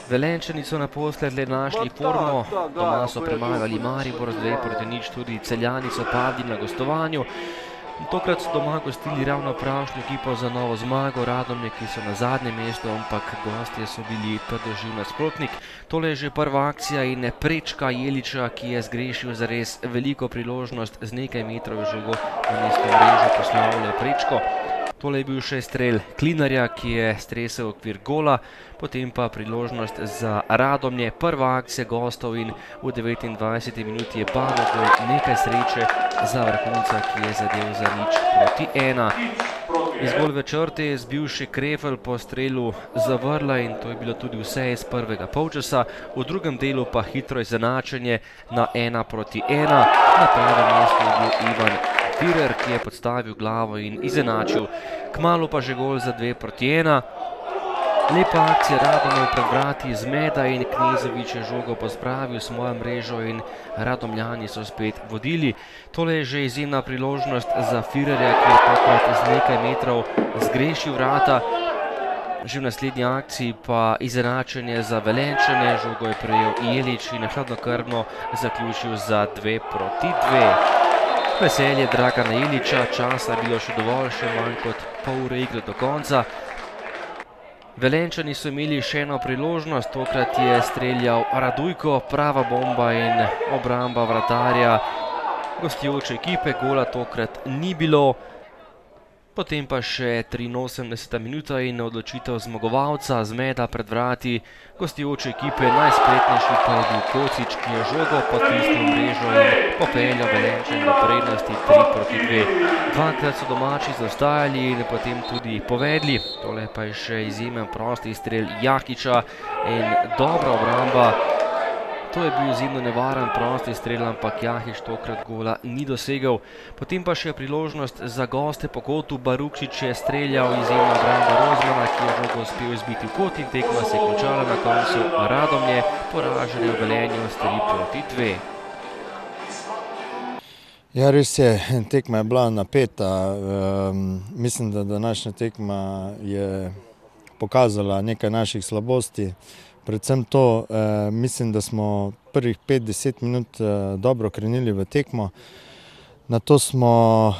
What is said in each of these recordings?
Velenjčani so naposled le našli formo, doma so premagali Maribor z 2:0, tudi Celjani so padli na gostovanju. Tokrat so doma gostili ravno pravšnjo ekipo za novo zmago, Radomlje, ki so na zadnjem mestu, ampak gostje so bili trdoživ nasprotnik. Tole je že prva akcija in prečka Jeliča, ki je zgrešil zares veliko priložnost z nekaj metrov žogo na mesto mrežo poslavlja prečko. Tole je bil še strel Klinarja, ki je stresel okvir gola, potem pa priložnost za Radomlje, prva akcija gostov in v 29. minuti je Balogo nekaj sreče za vrhunca, ki je zadel za 0:1. Iz golove črte je zbil še Krefl po strelu Zavrla in to je bilo tudi vse iz prvega polčasa. V drugem delu pa hitro izenačenje na 1:1. Na pravem mestu je bil Ivan Firer, ki je podstavil glavo in izenačil. Kmalu pa že gol za 2:1. Lepa akcija Radomljev pred vrati Zmeda in Knezović je žogo pospravil v svojo mrežo in Radomljani so spet vodili. Tole je že izjemna priložnost za Firerja, ki je tokrat z nekaj metrov zgrešil vrata. Že v naslednji akciji pa izenačenje za Velenjčane, žogo je prejel Jelič in hladnokrvno zaključil za 2:2. Veselje Dragana Jeliča, časa je bilo še dovolj, še manj kot pol ure igre do konca. Velenjčani so imeli še eno priložnost, tokrat je streljal Radujko, prava bomba in obramba vratarja gostujoče ekipe, gola tokrat ni bilo. Potem pa še 83. minuta in odločitev zmagovalca Zmeda pred vrati gostujoče ekipe, najspretnejši pa je bil Kocič, ki je žogo potisnil mrežo in popeljal Velenjčane do prednosti 3:2. Dvakrat so domači zaostajali in potem tudi povedli. Tole pa je še izjemen prosti strel Jakiča in dobra obramba. To je bil izjemno nevaren prosti strel, ampak Jahič tokrat gola ni dosegel. Potem pa še priložnost za goste po kotu, Barukšič je streljal, izjemna obramba Rozmana, ki je žogo uspel izbiti v kot in tekma se je končala na koncu Radomlje, poražene v Velenju s 3:2. Ja, res je, tekma je bila napeta. Mislim, da današnja tekma je pokazala nekaj naših slabosti. Predvsem to, mislim, da smo prvih 5-10 minut dobro krenili v tekmo. Nato smo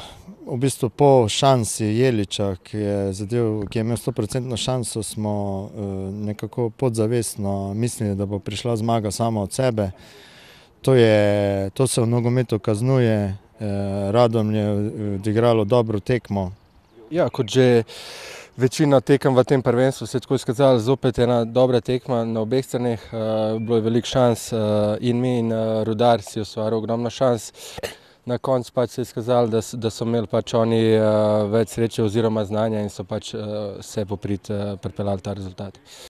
v bistvu po šansi Jeliča, ki je imel 100% šanso, smo nekako podzavestno mislili, da bo prišla zmaga sama od sebe. To se v nogometu kaznuje, Radomlje je odigralo dobro tekmo. Ja, kot že večina tekem v tem prvenstvu se je tako izkazala zopet ena dobra tekma na obeh straneh. Bilo je veliko šans in mi in Rudar si ustvaril ogromno šans. Na koncu pač se je izkazalo, da so imeli pač oni več sreče oziroma znanja in so pač se poprit pripeljali ta rezultat.